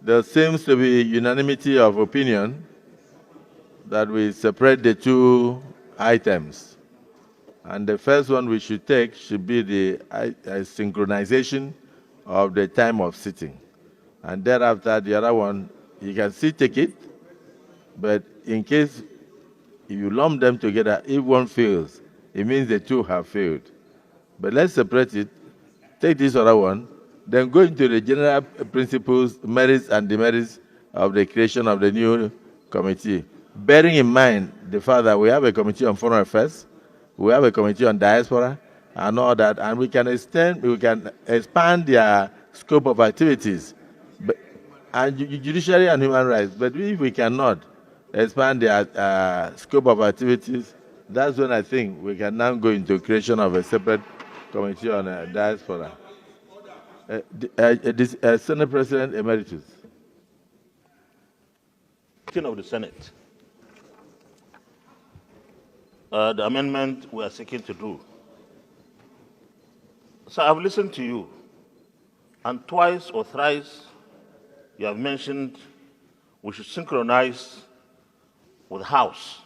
there seems to be unanimity of opinion that we separate the two items. And the first one we should take should be the synchronization of the time of sitting. And thereafter, the other one, you can still take it, but in case if you lump them together, if one fails, it means the two have failed. But let's separate it, take this other one, then go into the general principles, merits and demerits of the creation of the new committee. Bearing in mind the fact that we have a committee on foreign affairs, we have a committee on diaspora, and all that, and we can expand their scope of activities, and judiciary and human rights. But if we cannot expand their scope of activities, that's when I think we can now go into creation of a separate committee on diaspora. Senate President Emeritus. Of the Senate. The amendment we are seeking to do. So I've listened to you, and twice or thrice you have mentioned we should synchronize with the House.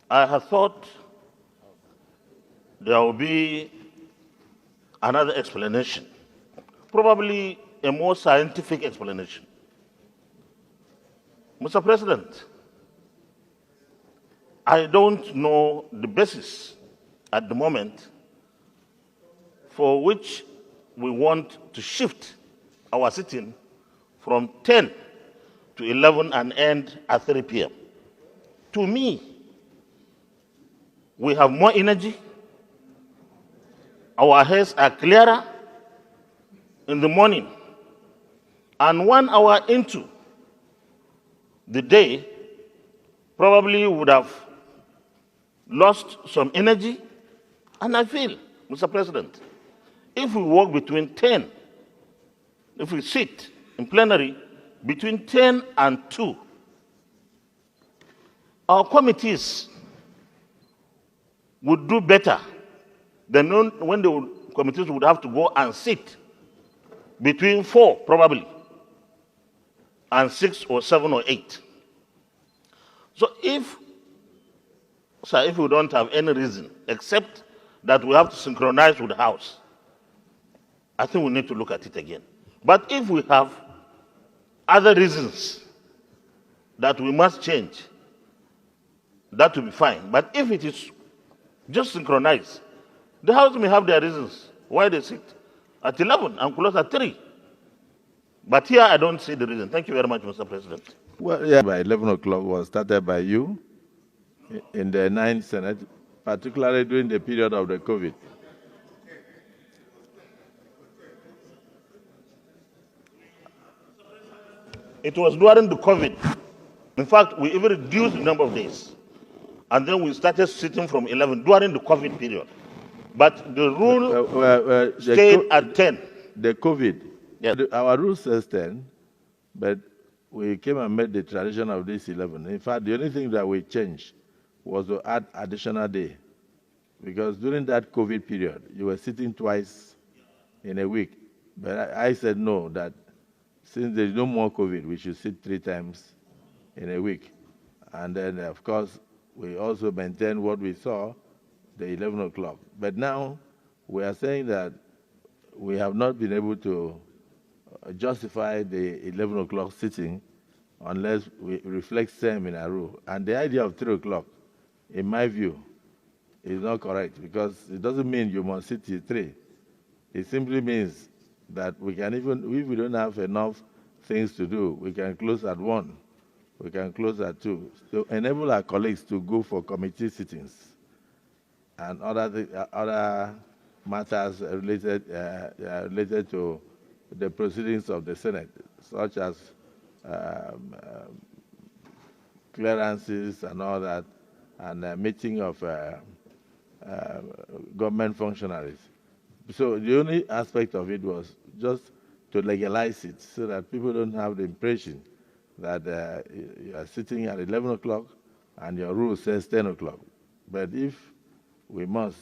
I have thought there will be another explanation, probably a more scientific explanation. Mr. President, I don't know the basis at the moment for which we want to shift our sitting from 10 to 11 and end at 3 p.m. To me, we have more energy, our heads are clearer in the morning, and 1 hour into the day probably would have lost some energy. And I feel, Mr. President, if we work between 10, if we sit in plenary between 10 and 2, our committees would do better than when the committees would have to go and sit between 4, probably, and 6 or 7 or 8. So if we don't have any reason except that we have to synchronize with the House, I think we need to look at it again. But if we have other reasons that we must change, that will be fine. But if it is just synchronized, the House may have their reasons why they sit at 11 and close at 3. But here I don't see the reason. Thank you very much, Mr. President. Well, yeah, by 11 o'clock was started by you in the 9th Senate, particularly during the period of the COVID. It was during the COVID. In fact, we even reduced the number of days. And then we started sitting from 11 during the COVID period. But the rule stayed at 10. The COVID, yes. Our rule says 10, but we came and made the tradition of this 11. In fact, the only thing that we changed was to add additional day. Because during that COVID period, you were sitting twice in a week. But I said no, that since there is no more COVID, we should sit 3 times in a week. And then, of course, we also maintain what we saw, the 11 o'clock. But now, we are saying that we have not been able to justify the 11 o'clock sitting unless we reflect same in our rule. And the idea of 3 o'clock, in my view, is not correct, because it doesn't mean you must sit till 3. It simply means that we can even, if we don't have enough things to do, we can close at 1, we can close at 2, to enable our colleagues to go for committee sittings and other matters related to the proceedings of the Senate, such as clearances and all that, and meeting of government functionaries. So the only aspect of it was just to legalize it so that people don't have the impression that you are sitting at 11 o'clock and your rule says 10 o'clock. But if we must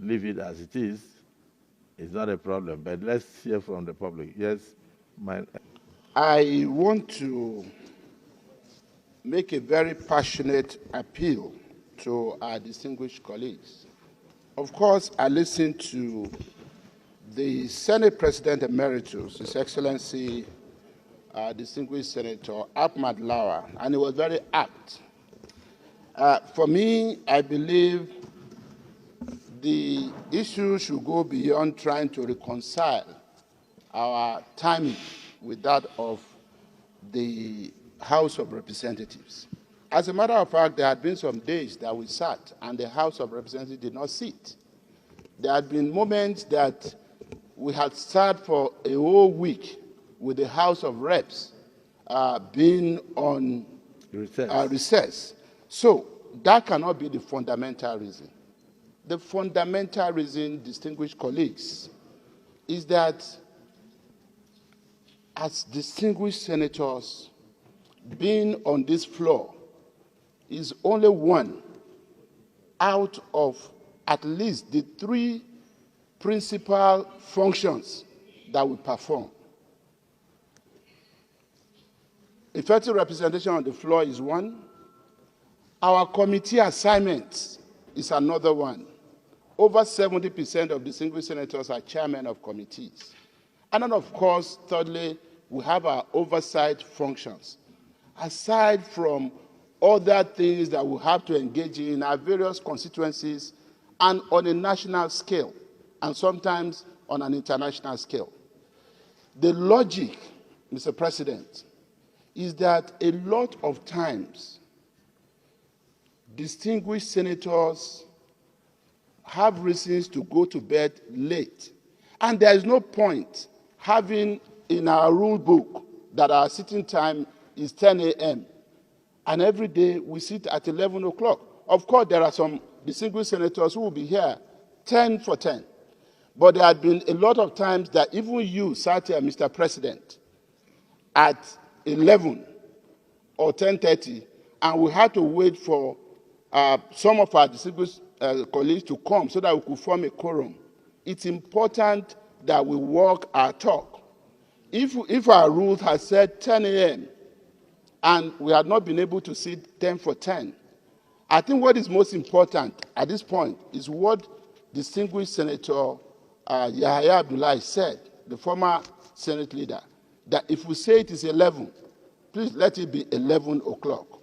leave it as it is, it's not a problem. But let's hear from the public. Yes, My, I want to make a very passionate appeal to our distinguished colleagues. Of course, I listened to the Senate President Emeritus, His Excellency, distinguished Senator Ahmed Lawan, and he was very apt. For me, I believe the issue should go beyond trying to reconcile our timing with that of the House of Representatives. As a matter of fact, there had been some days that we sat and the House of Representatives did not sit. There had been moments that we had sat for a whole week with the House of Reps being on recess. So that cannot be the fundamental reason. The fundamental reason, distinguished colleagues, is that as distinguished senators, being on this floor is only one out of at least the three principal functions that we perform. Effective representation on the floor is one. Our committee assignments is another one. Over 70% of distinguished senators are chairmen of committees. And then, of course, thirdly, we have our oversight functions. Aside from other things that we have to engage in our various constituencies and on a national scale, and sometimes on an international scale. The logic, Mr. President, is that a lot of times distinguished senators have reasons to go to bed late. And there is no point having in our rule book that our sitting time is 10 a.m. And every day we sit at 11 o'clock. Of course, there are some distinguished senators who will be here 10 for 10. But there had been a lot of times that even you sat here, Mr. President, at 11 or 10:30, and we had to wait for some of our distinguished colleagues to come so that we could form a quorum. It's important that we walk our talk. If our rules had said 10 a.m. and we had not been able to sit 10 for 10, I think what is most important at this point is what distinguished Senator Yahya Abdullahi said, the former Senate leader, that if we say it is 11, please let it be 11 o'clock.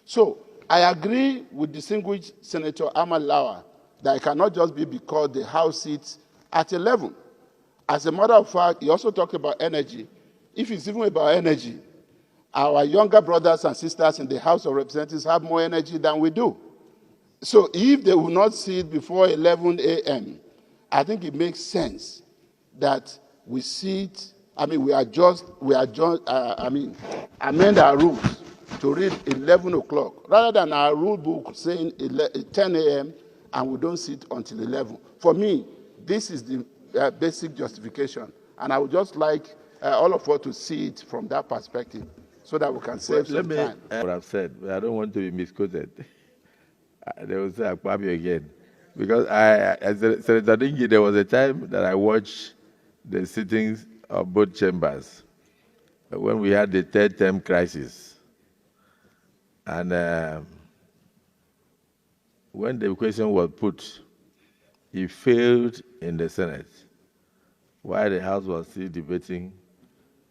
So I agree with distinguished Senator Ahmed Lawan that it cannot just be because the House sits at 11. As a matter of fact, he also talked about energy. If it's even about energy, our younger brothers and sisters in the House of Representatives have more energy than we do. So if they will not sit before 11 a.m., I think it makes sense that we sit, we amend our rules to read 11 o'clock, rather than our rule book saying 10 a.m. and we don't sit until 11. For me, this is the basic justification, and I would just like all of us to see it from that perspective so that we can save some time. What I've said, but I don't want to be misquoted. They will say Akpabio again. Because as Senator Dingy, there was a time that I watched the sittings of both chambers when we had the third term crisis. And when the question was put, he failed in the Senate while the House was still debating,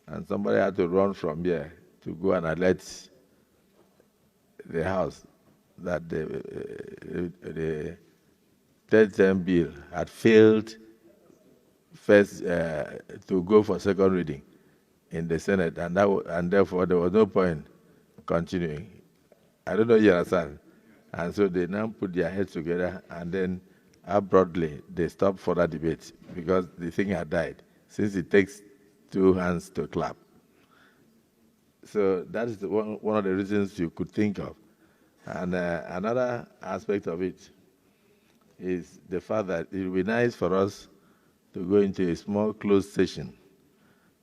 and somebody had to run from here to go and alert the House that the third term bill had failed first to go for second reading in the Senate, and therefore there was no point continuing. I don't know if you understand. And so they now put their heads together, and then abruptly they stopped further debate because the thing had died, since it takes two hands to clap. So that is one of the reasons you could think of. And another aspect of it is the fact that it would be nice for us to go into a small closed session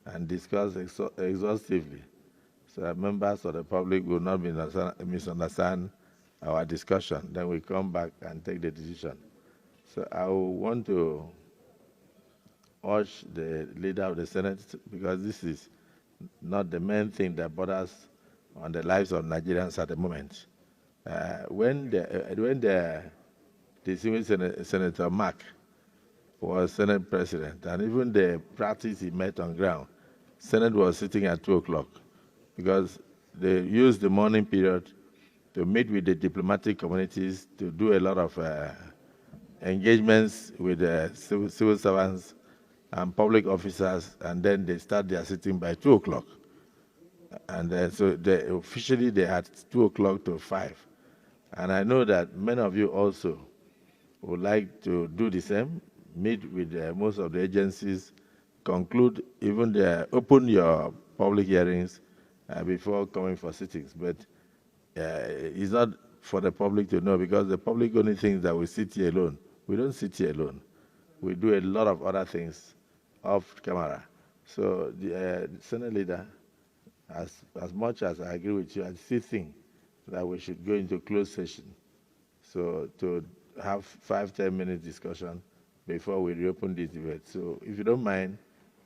and discuss exhaustively, so that members of the public will not misunderstand our discussion. Then we come back and take the decision. So I want to urge the leader of the Senate, because this is not the main thing that bothers on the lives of Nigerians at the moment. When the distinguished Senator Mark was Senate President, and even the practice he met on ground, Senate was sitting at 2 o'clock because they used the morning period to meet with the diplomatic communities, to do a lot of engagements with the civil servants and public officers, and then they start their sitting by 2 o'clock. And so officially they had 2 o'clock to 5. And I know that many of you also would like to do the same, meet with most of the agencies, conclude, even open your public hearings before coming for sittings. But it's not for the public to know, because the public only thinks that we sit here alone. We don't sit here alone. We do a lot of other things off camera. So the Senate leader, as much as I agree with you, I still think that we should go into closed session. So to have 5-10 minute discussion before we reopen this debate. So if you don't mind,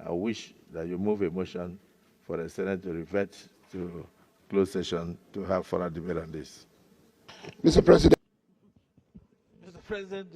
I wish that you move a motion for the Senate to revert to closed session to have further debate on this. Mr. President. Mr. President,